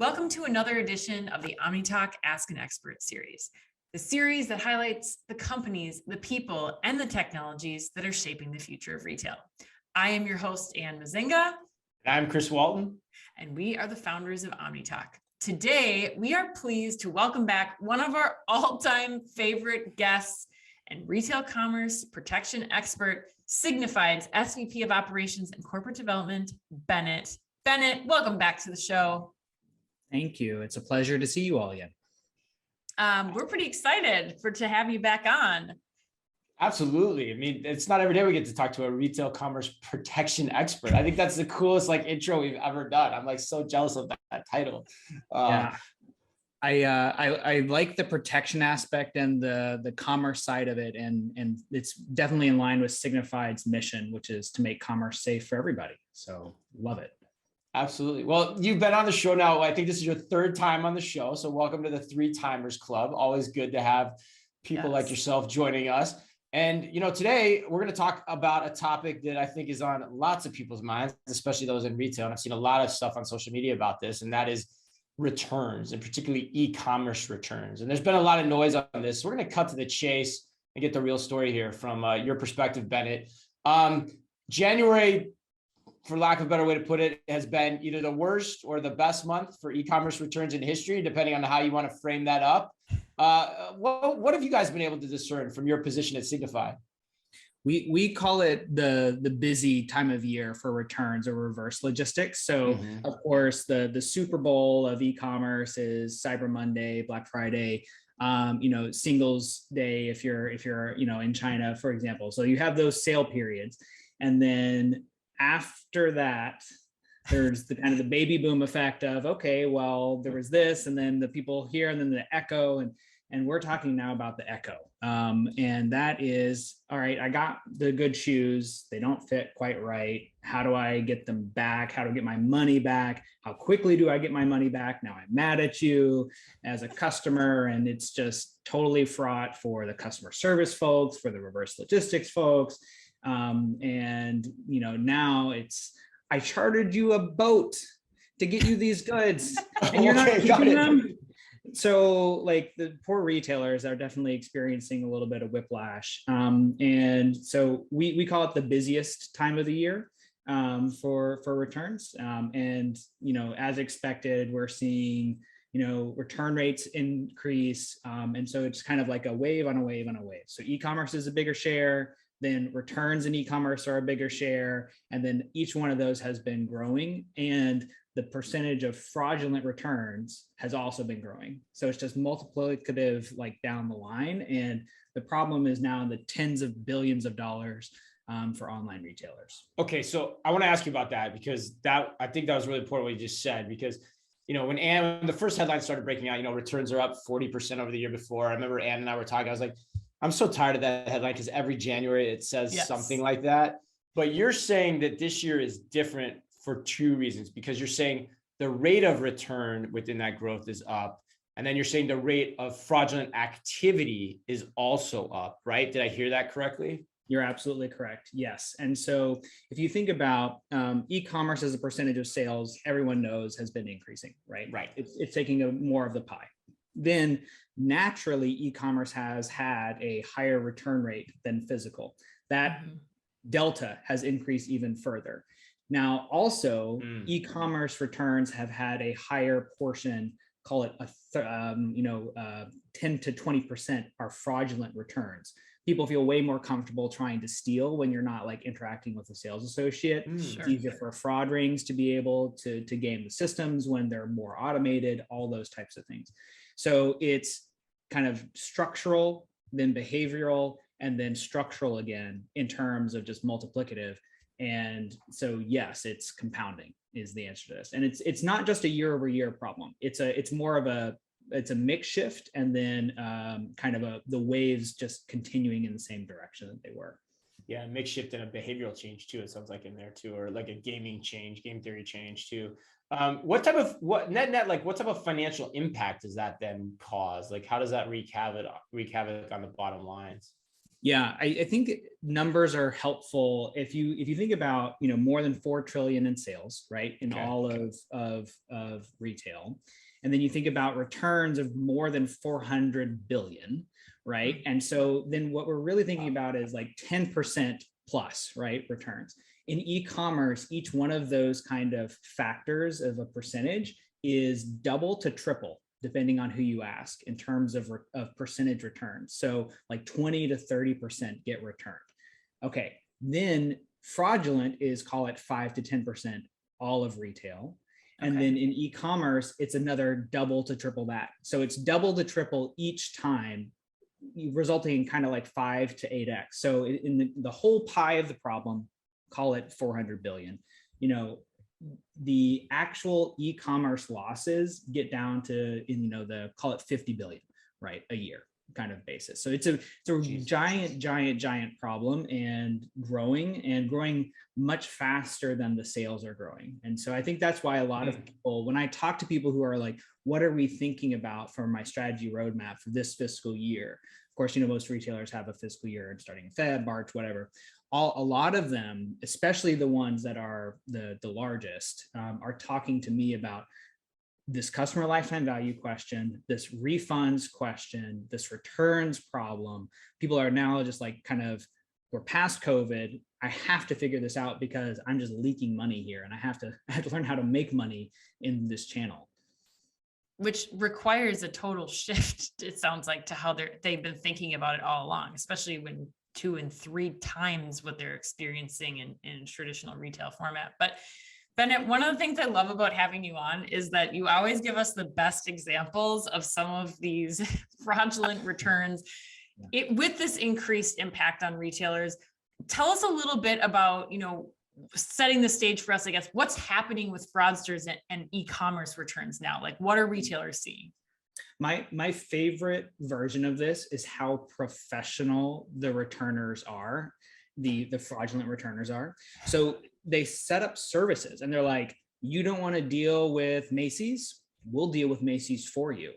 Welcome to another edition of the Omni Talk Ask an Expert series, the series that highlights the companies, the people, and the technologies that are shaping the future of retail. I am your host, Ann Mazinga. And I'm Chris Walton. And we are the founders of Omni Talk. Today, we are pleased to welcome back one of our all-time favorite guests and retail commerce protection expert, Signified's SVP of Operations and Corporate Development, Bennett. Bennett, welcome back to the show. Thank you. It's a pleasure to see you all again. We're pretty excited to have you back on. Absolutely. I mean, it's not every day we get to talk to a retail commerce protection expert. I think that's the coolest intro we've ever done. I'm so jealous of that title. Yeah. I like the protection aspect and the commerce side of it, and it's definitely in line with Signified's mission, which is to make commerce safe for everybody. So love it. Absolutely. Well, you've been on the show now. I think this is your third time on the show. So welcome to the Three Timers Club. Always good to have people like yourself joining us. And, today we're going to talk about a topic that I think is on lots of people's minds, especially those in retail. And I've seen a lot of stuff on social media about this, and that is returns, and particularly e-commerce returns. And there's been a lot of noise on this. So we're going to cut to the chase and get the real story here from your perspective, Bennett. January, for lack of a better way to put it, has been either the worst or the best month for e-commerce returns in history, depending on how you want to frame that up. What have you guys been able to discern from your position at Signified? We call it the busy time of year for returns or reverse logistics. So of course, the Super Bowl of e-commerce is Cyber Monday, Black Friday, Singles Day if you're in China, for example. So you have those sale periods, and then after that, there's the kind of the baby boom effect of, okay, well, there was this, and then the people here, and then the echo, and we're talking now about the echo. And that is, all right, I got the good shoes, they don't fit quite right. How do I get them back? How do I get my money back? How quickly do I get my money back? Now I'm mad at you as a customer, and it's just totally fraught for the customer service folks, for the reverse logistics folks. Now it's, I chartered you a boat to get you these goods and you're not keeping them. So the poor retailers are definitely experiencing a little bit of whiplash. And so we call it the busiest time of the year for returns. As expected, we're seeing, return rates increase. And so it's kind of like a wave on a wave on a wave. So e-commerce is a bigger share, then returns in e-commerce are a bigger share. And then each one of those has been growing, and the percentage of fraudulent returns has also been growing. So it's just multiplicative down the line. And the problem is now in the tens of billions of dollars for online retailers. Okay, so I want to ask you about that, because I think that was really important what you just said, because when the first headline started breaking out, returns are up 40% over the year before. I remember Ann and I were talking, I was like, I'm so tired of that headline, because every January it says something like that. But you're saying that this year is different for two reasons, because you're saying the rate of return within that growth is up. And then you're saying the rate of fraudulent activity is also up, right? Did I hear that correctly? You're absolutely correct. Yes. And so if you think about e-commerce as a percentage of sales, everyone knows has been increasing, right? Right. It's taking more of the pie. Then naturally, e-commerce has had a higher return rate than physical. That delta has increased even further. Now, also, e-commerce returns have had a higher portion, call it 10 to 20% are fraudulent returns. People feel way more comfortable trying to steal when you're not interacting with a sales associate. It's easier for fraud rings to be able to game the systems when they're more automated, all those types of things. So it's kind of structural, then behavioral, and then structural again in terms of just multiplicative. And so, yes, it's compounding is the answer to this. And it's not just a year over year problem. It's more of a mix shift, and then the waves just continuing in the same direction that they were. Yeah, mix shift and a behavioral change too. It sounds like in there too, or like a game theory change too. What type of financial impact does that then cause? How does that wreak havoc on the bottom lines? Yeah, I think numbers are helpful if you think about, more than 4 trillion in sales, right, in Okay. all of retail, and then you think about returns of more than 400 billion, right? And so then what we're really thinking about is like 10% plus, right, returns. In e-commerce, each one of those kind of factors of a percentage is double to triple depending on who you ask in terms of percentage returns. So like 20 to 30% get returned. Okay, then fraudulent is, call it 5 to 10% all of retail. And then in e-commerce, it's another double to triple that. So it's double to triple each time, resulting in kind of like 5 to 8x. So in the whole pie of the problem, call it 400 billion, the actual e-commerce losses get down to, call it 50 billion, right, a year kind of basis. So it's a giant problem, and growing much faster than the sales are growing. And so I think that's why a lot of people, when I talk to people who are like, what are we thinking about for my strategy roadmap for this fiscal year? Of course, most retailers have a fiscal year starting in Feb, March, whatever. A lot of them, especially the ones that are the largest, are talking to me about this customer lifetime value question, this refunds question, this returns problem. People are now just like we're past COVID. I have to figure this out because I'm just leaking money here, and I have to learn how to make money in this channel. Which requires a total shift, it sounds like, to how they've been thinking about it all along, especially when 2 and 3 times what they're experiencing in traditional retail format. But Bennett, one of the things I love about having you on is that you always give us the best examples of some of these fraudulent returns. With this increased impact on retailers, tell us a little bit about, setting the stage for us, I guess, what's happening with fraudsters and e-commerce returns now? Like, what are retailers seeing? My favorite version of this is how professional the returners are, the fraudulent returners are. So they set up services and they're like, you don't want to deal with Macy's? We'll deal with Macy's for you.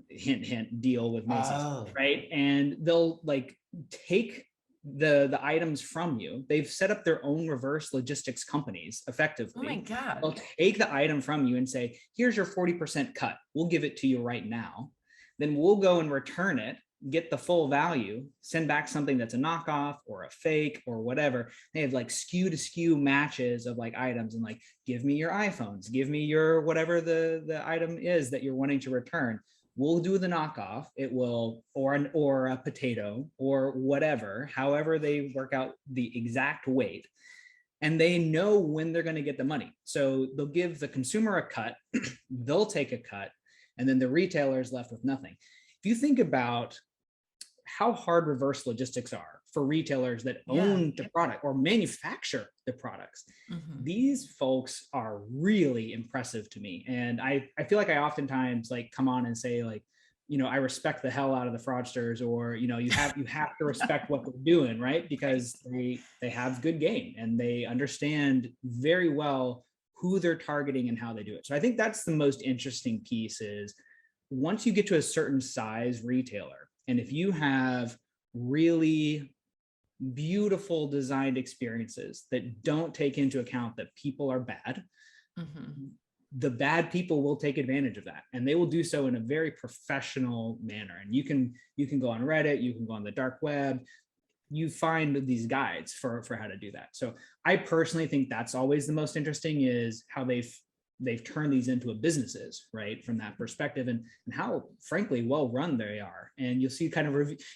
Hint, hint, deal with Macy's, right? And they'll like take the items from you. They've set up their own reverse logistics companies effectively. Oh my God. They'll take the item from you and say, here's your 40% cut. We'll give it to you right now. Then we'll go and return it, get the full value, send back something that's a knockoff or a fake or whatever. They have like SKU to SKU matches of like items and like, give me your iPhones, give me your whatever the item is that you're wanting to return. We'll do the knockoff. It will, or a potato or whatever, however they work out the exact weight. And they know when they're going to get the money. So they'll give the consumer a cut, they'll take a cut, and then the retailer is left with nothing. If you think about how hard reverse logistics are for retailers that own the product or manufacture the products, these folks are really impressive to me. And I feel like I oftentimes like come on and say like, I respect the hell out of the fraudsters, or, you have to respect what they're doing, right? Because they have good game and they understand very well who they're targeting and how they do it. So I think that's the most interesting piece is once you get to a certain size retailer, and if you have really beautiful designed experiences that don't take into account that people are bad, the bad people will take advantage of that, and they will do so in a very professional manner. And you can go on Reddit, you can go on the dark web, you find these guides for how to do that. So I personally think that's always the most interesting, is how they've turned these into businesses, right? From that perspective, and how frankly well run they are. And you'll see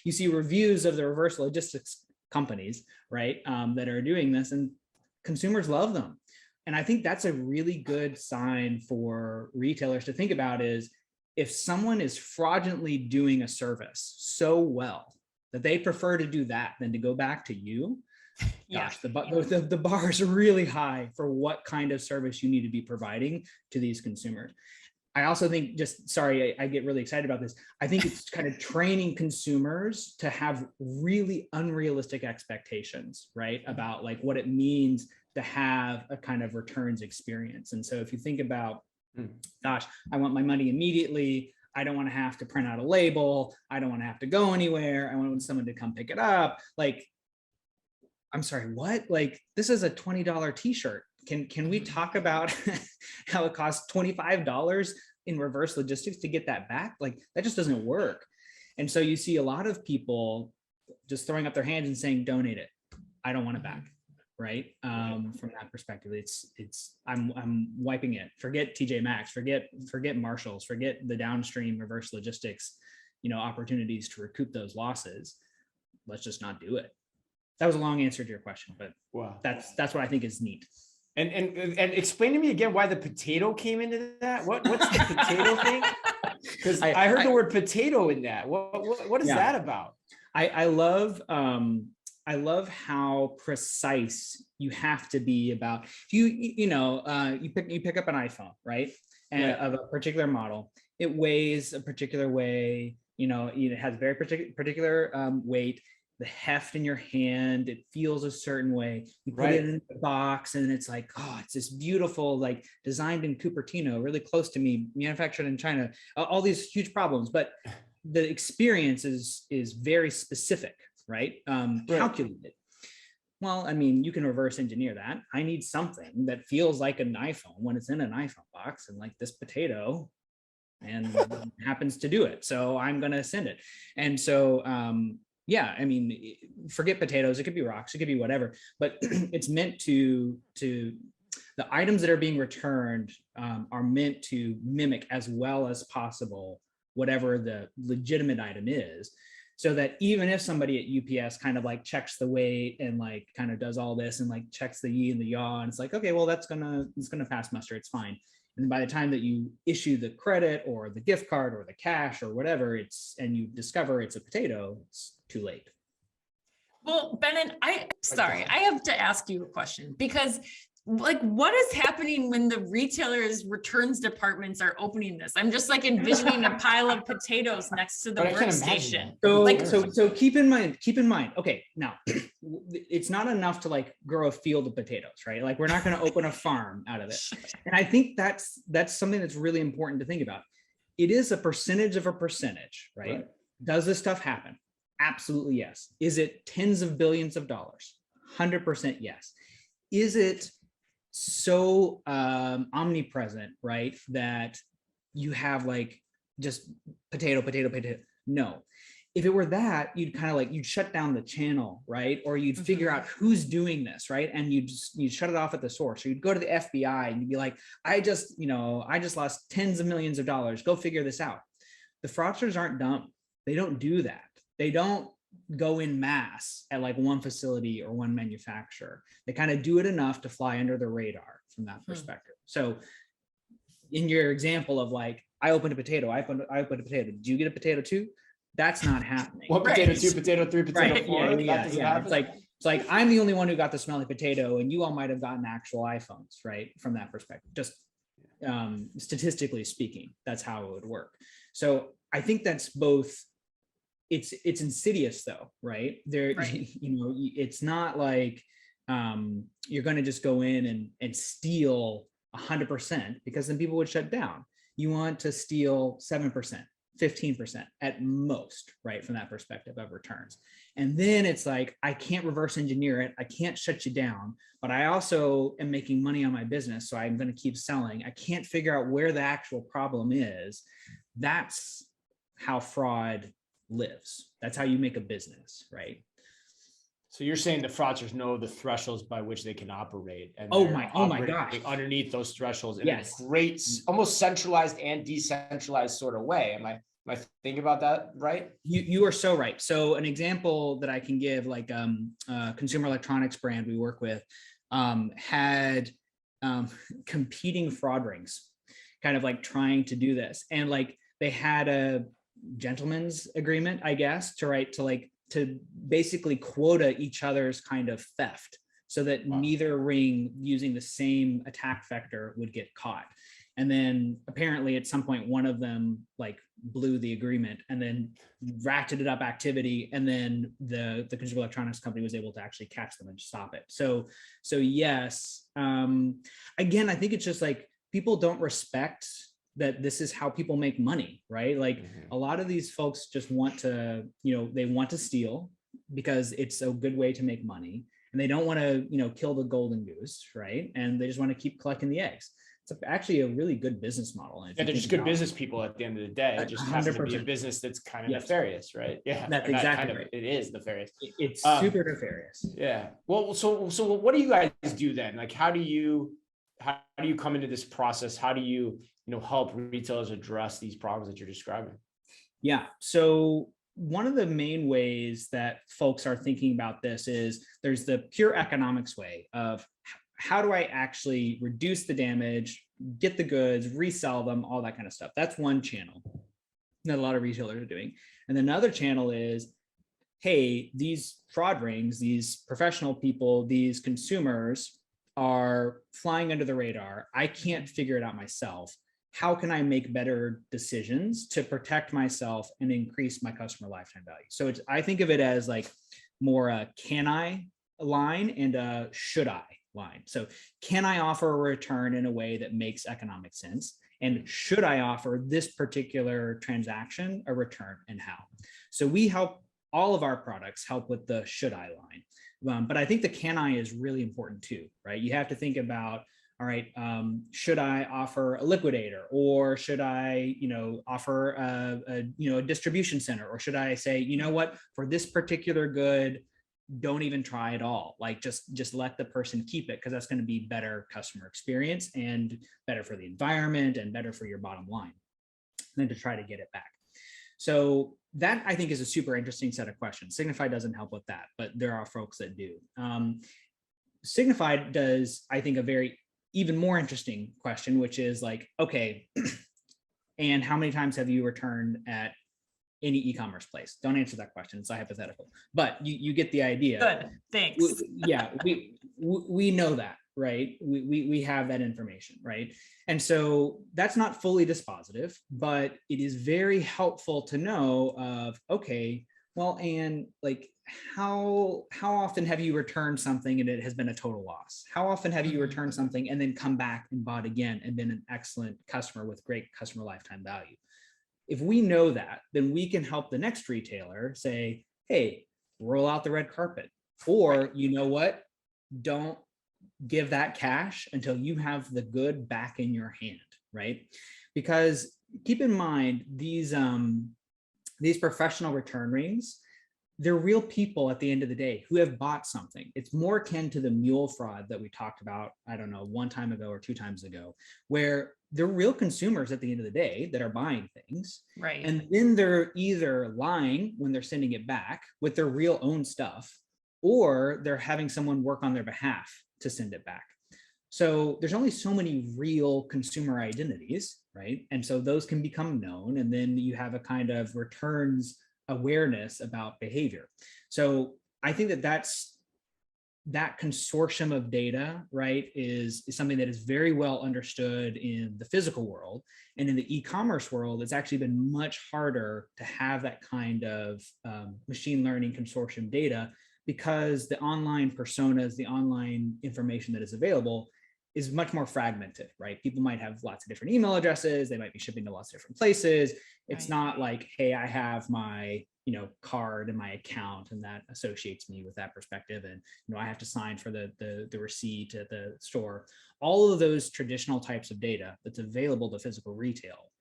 you see reviews of the reverse logistics companies, right? That are doing this, and consumers love them. And I think that's a really good sign for retailers to think about, is if someone is fraudulently doing a service so well that they prefer to do that than to go back to you, gosh, the bar is really high for what kind of service you need to be providing to these consumers. I also think, I get really excited about this. I think it's kind of training consumers to have really unrealistic expectations, right? About like what it means to have a kind of returns experience. And so if you think about, gosh, I want my money immediately, I don't want to have to print out a label. I don't want to have to go anywhere. I want someone to come pick it up. Like, I'm sorry, what? Like, this is a $20 t-shirt. Can we talk about how it costs $25 in reverse logistics to get that back? Like, that just doesn't work. And so you see a lot of people just throwing up their hands and saying, donate it. I don't want it back. Right. From that perspective, I'm wiping it. Forget TJ Maxx, forget Marshalls, forget the downstream reverse logistics, opportunities to recoup those losses. Let's just not do it. That was a long answer to your question, but wow, that's what I think is neat. And explain to me again why the potato came into that. What's the potato thing? Because I heard the word potato in that. What is that about? I love how precise you have to be about. If you pick up an iPhone, right? And of a particular model, it weighs a particular way. It has very particular weight. The heft in your hand, it feels a certain way. You put it in the box, and it's like, oh, it's this beautiful, like designed in Cupertino, really close to me, manufactured in China. All these huge problems, but the experience is very specific, right? Calculated. Well, I mean, you can reverse engineer that. I need something that feels like an iPhone when it's in an iPhone box, and like this potato, and happens to do it. So I'm going to send it. And so, yeah, I mean, forget potatoes. It could be rocks. It could be whatever. But it's meant to the items that are being returned are meant to mimic as well as possible whatever the legitimate item is, so that even if somebody at UPS kind of like checks the weight and like kind of does all this and like checks the yi and the yaw, and it's like, okay, well, it's gonna pass muster. It's fine. And by the time that you issue the credit or the gift card or the cash or whatever, and you discover it's a potato, it's too late. Well, Bennett, I have to ask you a question, because like, what is happening when the retailers' returns departments are opening this? I'm just like envisioning a pile of potatoes next to the workstation. So keep in mind, okay, now it's not enough to like grow a field of potatoes, right? Like, we're not going to open a farm out of it. And I think that's something that's really important to think about. It is a percentage of a percentage, right? Does this stuff happen? Absolutely yes. Is it tens of billions of dollars? 100% yes. Is it so omnipresent, right, that you have like just potato? No. If it were that, you'd kind of like, you'd shut down the channel, right? Or you'd figure out who's doing this, right? And you'd shut it off at the source. Or you'd go to the FBI and you'd be like, I just lost tens of millions of dollars. Go figure this out. The fraudsters aren't dumb. They don't do that. They don't go in mass at like one facility or one manufacturer. They kind of do it enough to fly under the radar from that perspective. So in your example of like, I opened a potato, I opened a potato. Did you get a potato too? That's not happening. What potato, two, potato, three, potato, four? Yeah. It's like I'm the only one who got the smelly potato, and you all might have gotten actual iPhones, right? From that perspective, just statistically speaking, that's how it would work. So I think that's both. It's insidious though, right? It's not like you're going to just go in and steal 100%, because then people would shut down. You want to steal 7%, 15% at most, right? From that perspective of returns. And then it's like, I can't reverse engineer it. I can't shut you down, but I also am making money on my business. So I'm going to keep selling. I can't figure out where the actual problem is. That's how fraud lives. That's how you make a business, right? So you're saying the fraudsters know the thresholds by which they can operate, and oh my gosh, underneath those thresholds in a great, almost centralized and decentralized sort of way. Am I thinking about that right? You are so right. So an example that I can give, like consumer electronics brand we work with, had competing fraud rings, kind of like trying to do this, and like they had a gentleman's agreement, I guess, to basically quota each other's kind of theft, so that neither ring using the same attack vector would get caught. And then apparently at some point, one of them like blew the agreement and then ratcheted up activity. And then the consumer electronics company was able to actually catch them and stop it. So yes, again, I think it's just like people don't respect that this is how people make money, right? Like a lot of these folks just want to, they want to steal because it's a good way to make money, and they don't want to, kill the golden goose, right? And they just want to keep collecting the eggs. It's actually a really good business model. And they're just good business people at the end of the day. It just happens to be a business that's kind of nefarious, right? Yeah, that's exactly right. It is nefarious. It's super nefarious. Yeah. Well, so what do you guys do then? Like, how do you come into this process? How do you help retailers address these problems that you're describing? Yeah. So one of the main ways that folks are thinking about this is there's the pure economics way of how do I actually reduce the damage, get the goods, resell them, all that kind of stuff. That's one channel that a lot of retailers are doing. And then another channel is, hey, these fraud rings, these professional people, these consumers are flying under the radar. I can't figure it out myself. How can I make better decisions to protect myself and increase my customer lifetime value? So I think of it as like more a can I line and a should I line. So can I offer a return in a way that makes economic sense? And should I offer this particular transaction a return, and how? So we help, all of our products help with the should I line. But I think the can I is really important too, right? You have to think about, all right, should I offer a liquidator, or should I, offer a distribution center, or should I say, you know what, for this particular good, don't even try at all. Like just let the person keep it, because that's going to be better customer experience and better for the environment and better for your bottom line than to try to get it back. So that, I think, is a super interesting set of questions. Signify doesn't help with that, but there are folks that do. Signify does, I think, a very even more interesting question, which is like, okay, and how many times have you returned at any e-commerce place? Don't answer that question. It's a hypothetical, but you get the idea. Good, thanks. We know that, right? We have that information, right? And so that's not fully dispositive, but it is very helpful to know of, okay, well, and like, how often have you returned something and it has been a total loss? How often have you returned something and then come back and bought again and been an excellent customer with great customer lifetime value? If we know that, then we can help the next retailer say, hey, roll out the red carpet, or you know what, don't give that cash until you have the good back in your hand, right? Because keep in mind, these professional return rings, they're real people at the end of the day who have bought something. It's more akin to the mule fraud that we talked about, I don't know, one time ago or two times ago, where they're real consumers at the end of the day that are buying things. Right. And then they're either lying when they're sending it back with their real own stuff, or they're having someone work on their behalf to send it back. So there's only so many real consumer identities, right? And so those can become known, and then you have a kind of returns awareness about behavior. So I think that consortium of data, right, is something that is very well understood in the physical world. And in the e-commerce world, it's actually been much harder to have that kind of machine learning consortium data, because the online personas, the online information that is available is much more fragmented, right? People might have lots of different email addresses. They might be shipping to lots of different places. It's not like, hey, I have my, card in my account, and that associates me with that perspective. And, I have to sign for the receipt at the store. All of those traditional types of data that's available to physical retail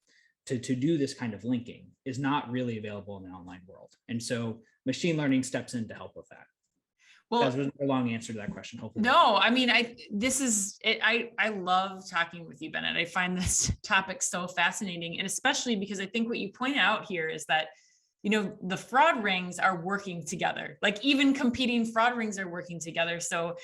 to do this kind of linking is not really available in the online world. And so machine learning steps in to help with that. Well, that was a long answer to that question. Hopefully. No, I mean, I love talking with you, Bennett. I find this topic so fascinating, and especially because I think what you point out here is that, the fraud rings are working together. Like, even competing fraud rings are working together. So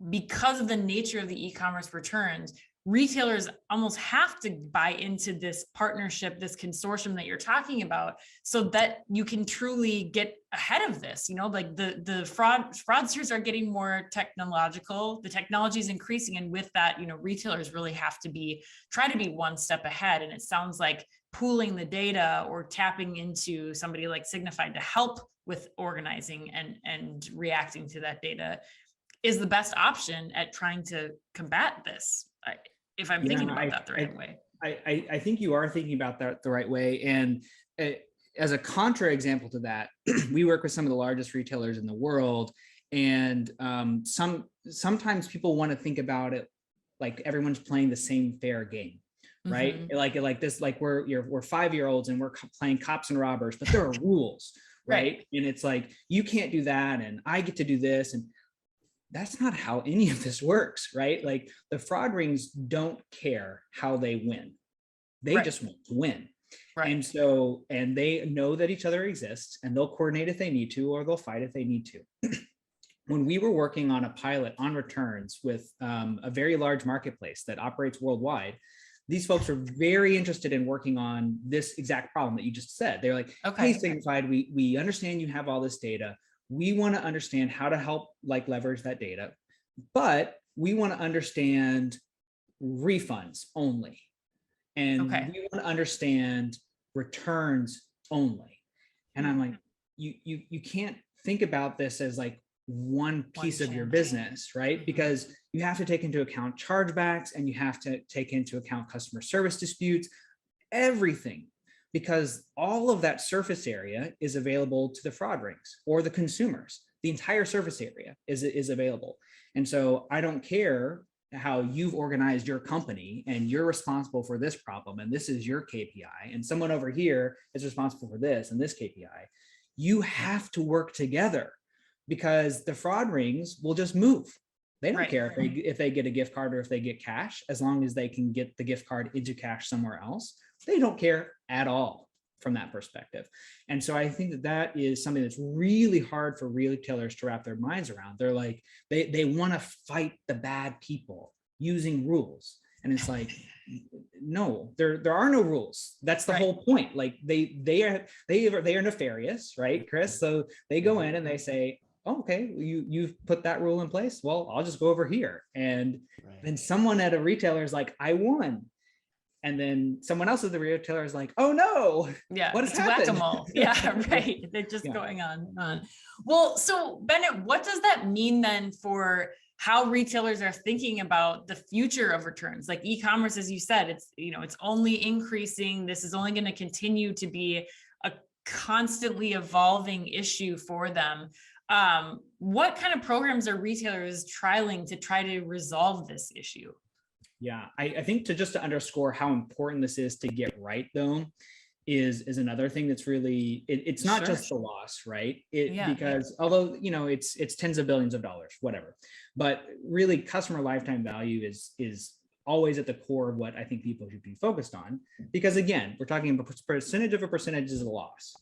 because of the nature of the e-commerce returns, retailers almost have to buy into this partnership, this consortium that you're talking about, so that you can truly get ahead of this. Like the fraudsters are getting more technological, the technology is increasing, and with that, retailers really have to try to be one step ahead. And it sounds like pooling the data or tapping into somebody like Signify to help with organizing and reacting to that data is the best option at trying to combat this, if I'm thinking about that the right way. I think you are thinking about that the right way. And as a contra example to that, we work with some of the largest retailers in the world. And sometimes people want to think about it like everyone's playing the same fair game, right? Mm-hmm. Like this, like we're 5-year-olds and we're playing cops and robbers, but there are rules, right? And it's like, you can't do that, and I get to do this. And that's not how any of this works, right? Like the fraud rings don't care how they win. They just want to win. And so, and they know that each other exists, and they'll coordinate if they need to, or they'll fight if they need to. When we were working on a pilot on returns with a very large marketplace that operates worldwide, these folks are very interested in working on this exact problem that you just said. They're like, hey, Signified, we understand you have all this data. We want to understand how to help like leverage that data, but we want to understand refunds only. And we want to understand returns only. And I'm like, you can't think about this as like one piece of your business, right? Because you have to take into account chargebacks, and you have to take into account customer service disputes, everything, because all of that surface area is available to the fraud rings or the consumers. The entire surface area is available. And so I don't care how you've organized your company, and you're responsible for this problem, and this is your KPI, and someone over here is responsible for this and this KPI. You have to work together, because the fraud rings will just move. They don't care if they get a gift card or if they get cash, as long as they can get the gift card into cash somewhere else. They don't care at all from that perspective. And so I think that is something that's really hard for retailers to wrap their minds around. They're like, they want to fight the bad people using rules. And it's like, no, there are no rules. That's the whole point. Like they are nefarious, right, Chris? So they go in and they say, oh, okay, you've put that rule in place. Well, I'll just go over here. And then someone at a retailer is like, I won. And then someone else at the retailer is like, oh no, what has happened? Whack-a-mole. Yeah, right. They're just going on and on. Well, so Bennett, what does that mean then for how retailers are thinking about the future of returns? Like e-commerce, as you said, it's only increasing. This is only going to continue to be a constantly evolving issue for them. What kind of programs are retailers trialing to try to resolve this issue? Yeah, I think to underscore how important this is to get right, though, is another thing that's really, it's not just the loss, right? Because although, it's tens of billions of dollars, whatever, but really customer lifetime value is always at the core of what I think people should be focused on. Because again, we're talking about percentage of a percentage is a loss.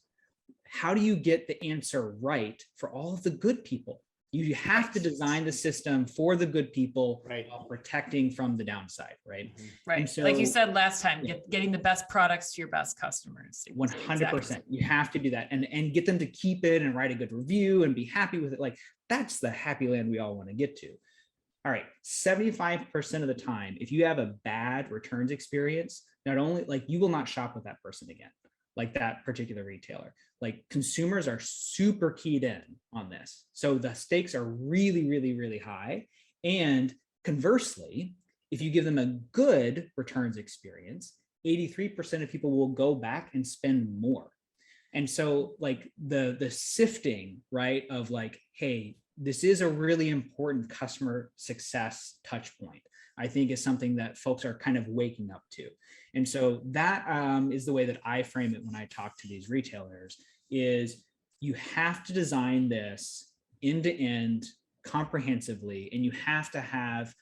How do you get the answer right for all of the good people? You have to design the system for the good people while protecting from the downside, right? Right. So, like you said last time, getting the best products to your best customers. 100%. You have to do that and get them to keep it and write a good review and be happy with it. Like that's the happy land we all want to get to. All right. 75% of the time, if you have a bad returns experience, not only like you will not shop with that person again, like that particular retailer. Like consumers are super keyed in on this. So the stakes are really, really, really high. And conversely, if you give them a good returns experience, 83% of people will go back and spend more. And so like the sifting, right, of like, hey, this is a really important customer success touch point, I think is something that folks are kind of waking up to. And so that is the way that I frame it when I talk to these retailers is you have to design this end to end comprehensively, and you have to have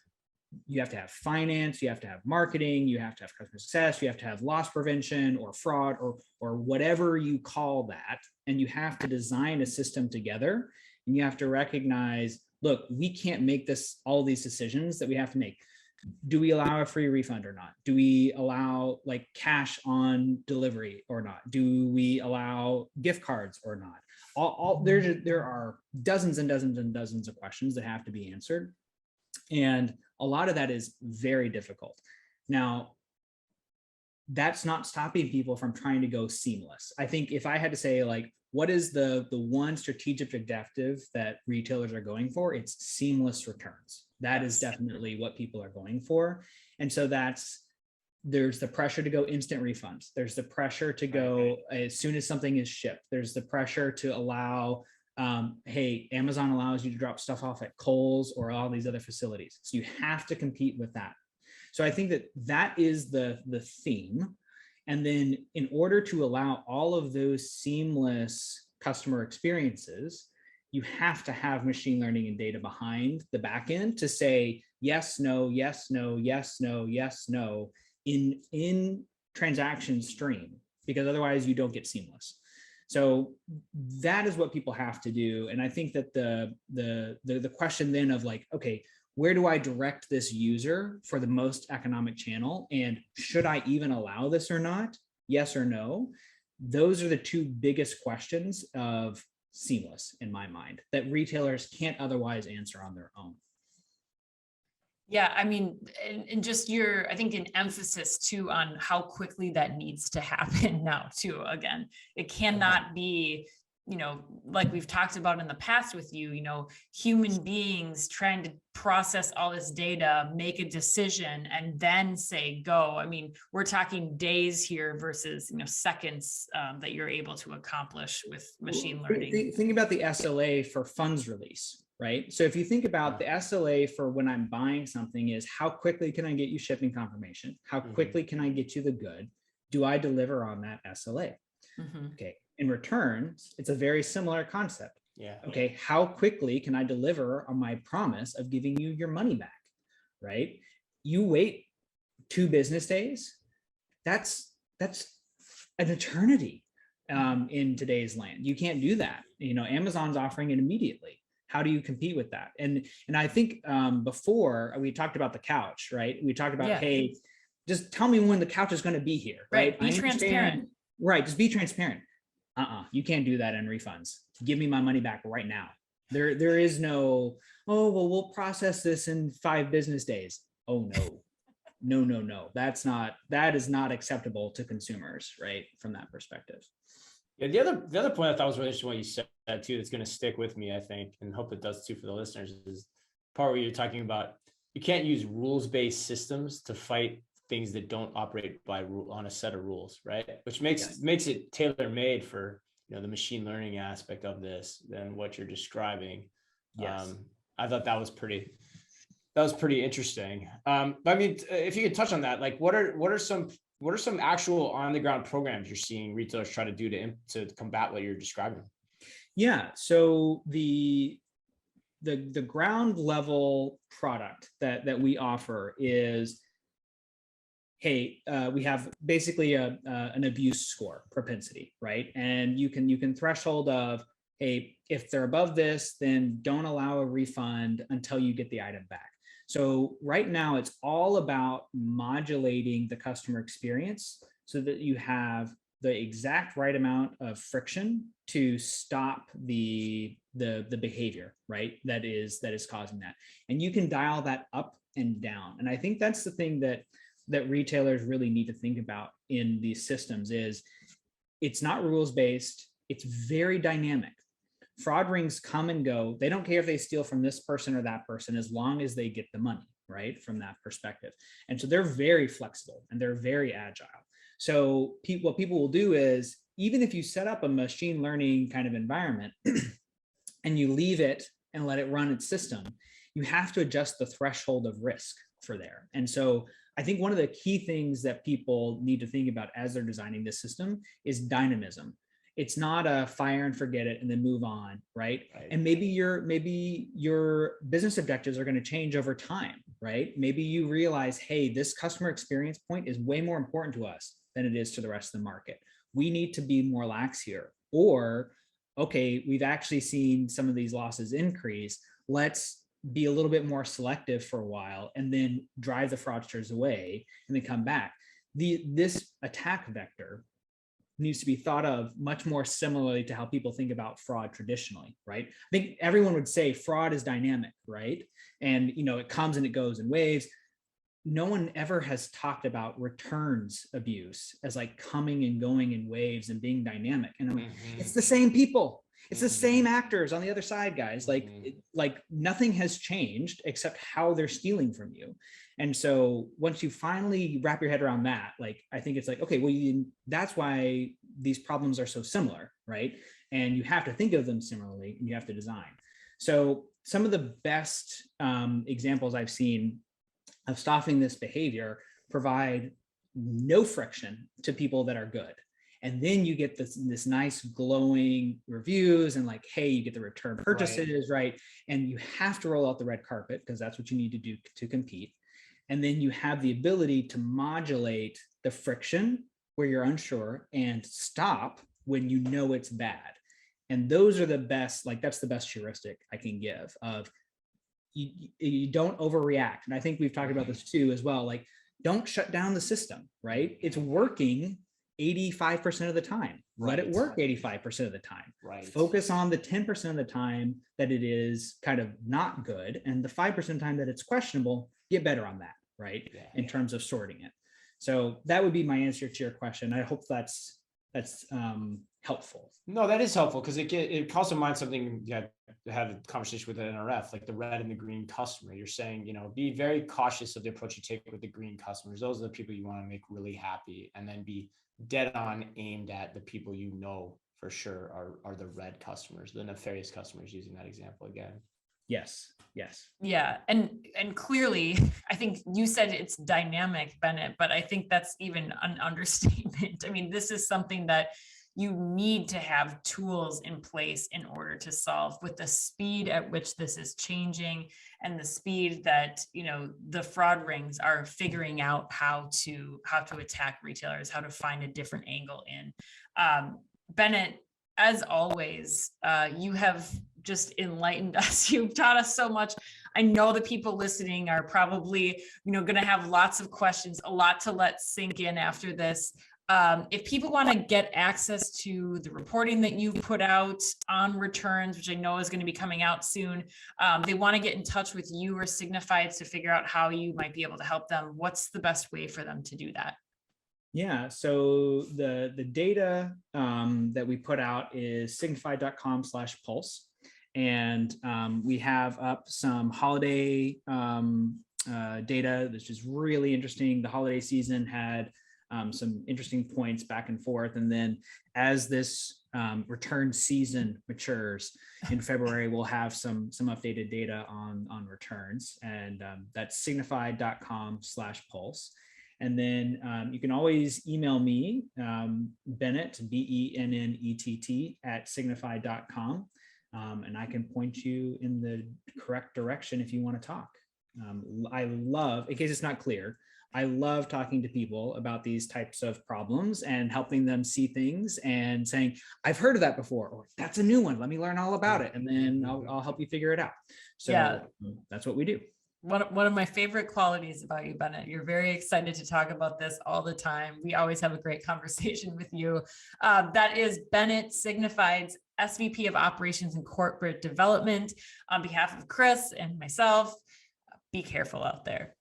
finance, you have to have marketing, you have to have customer success, you have to have loss prevention or fraud or whatever you call that. And you have to design a system together, and you have to recognize, look, we can't make all these decisions that we have to make. Do we allow a free refund or not? Do we allow like cash on delivery or not? Do we allow gift cards or not? There are dozens and dozens and dozens of questions that have to be answered. And a lot of that is very difficult. Now, that's not stopping people from trying to go seamless. I think if I had to say like, what is the one strategic objective that retailers are going for? It's seamless returns. That is definitely what people are going for. And so that's there's the pressure to go instant refunds. There's the pressure to go as soon as something is shipped. There's the pressure to allow, hey, Amazon allows you to drop stuff off at Kohl's or all these other facilities. So you have to compete with that. So I think that is the theme. And then in order to allow all of those seamless customer experiences, you have to have machine learning and data behind the back end to say yes, no, yes, no, yes, no, yes, no in transaction stream, because otherwise you don't get seamless. So that is what people have to do. And I think that the question then of like, okay, where do I direct this user for the most economic channel? And should I even allow this or not? Yes or no? Those are the two biggest questions of seamless in my mind that retailers can't otherwise answer on their own. Yeah, I mean, and just I think an emphasis too on how quickly that needs to happen now too. Again, it cannot be, like we've talked about in the past with you, human beings trying to process all this data, make a decision, and then say go. I mean, we're talking days here versus, seconds that you're able to accomplish with machine learning. Think about the SLA for funds release, right? So if you think about the SLA for when I'm buying something is how quickly can I get you shipping confirmation? How quickly can I get you the good? Do I deliver on that SLA? Okay. In returns, it's a very similar concept. Yeah. Okay. How quickly can I deliver on my promise of giving you your money back? Right. You wait 2 business days. That's an eternity in today's land. You can't do that. Amazon's offering it immediately. How do you compete with that? And I think before we talked about the couch, right? We talked about, hey, just tell me when the couch is going to be here. Right. Be transparent. Right. Just be transparent. You can't do that in refunds. Give me my money back right now. There is no, oh, well, we'll process this in 5 business days. Oh, no. That is not acceptable to consumers, right? From that perspective. Yeah, the other point I thought was really interesting what you said too, that's going to stick with me, I think, and hope it does too for the listeners, is part where you're talking about you can't use rules-based systems to fight things that don't operate on a set of rules, right? Which makes it tailor-made for the machine learning aspect of this than what you're describing. Yes. I thought that was pretty interesting. But I mean, if you could touch on that, like what are some actual on the ground programs you're seeing retailers try to do to combat what you're describing? Yeah. So the ground level product that we offer is, hey, we have basically an abuse score propensity, right? And you can threshold of, hey, if they're above this, then don't allow a refund until you get the item back. So right now it's all about modulating the customer experience so that you have the exact right amount of friction to stop the behavior, right? That is causing that. And you can dial that up and down. And I think that's the thing that retailers really need to think about in these systems is it's not rules-based, it's very dynamic. Fraud rings come and go. They don't care if they steal from this person or that person as long as they get the money, right? From that perspective. And so they're very flexible and they're very agile. So what people will do is, even if you set up a machine learning kind of environment and you leave it and let it run its system, you have to adjust the threshold of risk for there. And so I think one of the key things that people need to think about as they're designing this system is dynamism. It's not a fire and forget it and then move on, right? And maybe your business objectives are going to change over time, right? Maybe you realize, hey, this customer experience point is way more important to us than it is to the rest of the market. We need to be more lax here. Or, okay, we've actually seen some of these losses increase. Let's be a little bit more selective for a while and then drive the fraudsters away and then come back. This attack vector needs to be thought of much more similarly to how people think about fraud traditionally, right? I think everyone would say fraud is dynamic, right? And it comes and it goes in waves. No one ever has talked about returns abuse as like coming and going in waves and being dynamic. And I'm like, it's the same people. It's the same actors on the other side, guys. Like nothing has changed except how they're stealing from you. And so once you finally wrap your head around that, like, I think it's like, okay, well, that's why these problems are so similar, right? And you have to think of them similarly, and you have to design. So some of the best examples I've seen of stopping this behavior provide no friction to people that are good. And then you get this nice glowing reviews and like, hey, you get the return purchases, right? And you have to roll out the red carpet because that's what you need to do to compete. And then you have the ability to modulate the friction where you're unsure and stop when you know it's bad. And those are the best, like that's the best heuristic I can give of you don't overreact. And I think we've talked about this too as well. Like, don't shut down the system, right? It's working 85% of the time. Let it work 85% of the time. Focus on the 10% of the time that it is kind of not good, and the 5% of the time that it's questionable, get better on that, right? In terms of sorting it. So that would be my answer to your question. I hope that's helpful. No, that is helpful because it calls to mind something you had a conversation with an NRF, like the red and the green customer. You're saying, be very cautious of the approach you take with the green customers. Those are the people you want to make really happy, and then be dead on aimed at the people for sure are the red customers, the nefarious customers, using that example again. Yes. Yeah. And clearly, I think you said it's dynamic, Bennett, but I think that's even an understatement. I mean, this is something that you need to have tools in place in order to solve, with the speed at which this is changing and the speed that, the fraud rings are figuring out how to attack retailers, how to find a different angle in. Bennett, as always, you have just enlightened us. You've taught us so much. I know the people listening are probably, going to have lots of questions, a lot to let sink in after this. If people want to get access to the reporting that you've put out on returns, which I know is going to be coming out soon, they want to get in touch with you or Signifieds to figure out how you might be able to help them. What's the best way for them to do that? Yeah, so the data that we put out is signified.com/pulse. And we have up some holiday data that's just really interesting. The holiday season had some interesting points back and forth. And then as this return season matures in February, we'll have some updated data on returns. And that's signified.com/pulse. And then you can always email me, Bennett, BENNETT @signified.com. And I can point you in the correct direction if you want to talk. I love, in case it's not clear, I love talking to people about these types of problems and helping them see things and saying, I've heard of that before, or that's a new one, let me learn all about it. And then I'll help you figure it out. So that's what we do. One of my favorite qualities about you, Bennett, you're very excited to talk about this all the time. We always have a great conversation with you. That is Bennett, Signified's SVP of Operations and Corporate Development. On behalf of Chris and myself, be careful out there.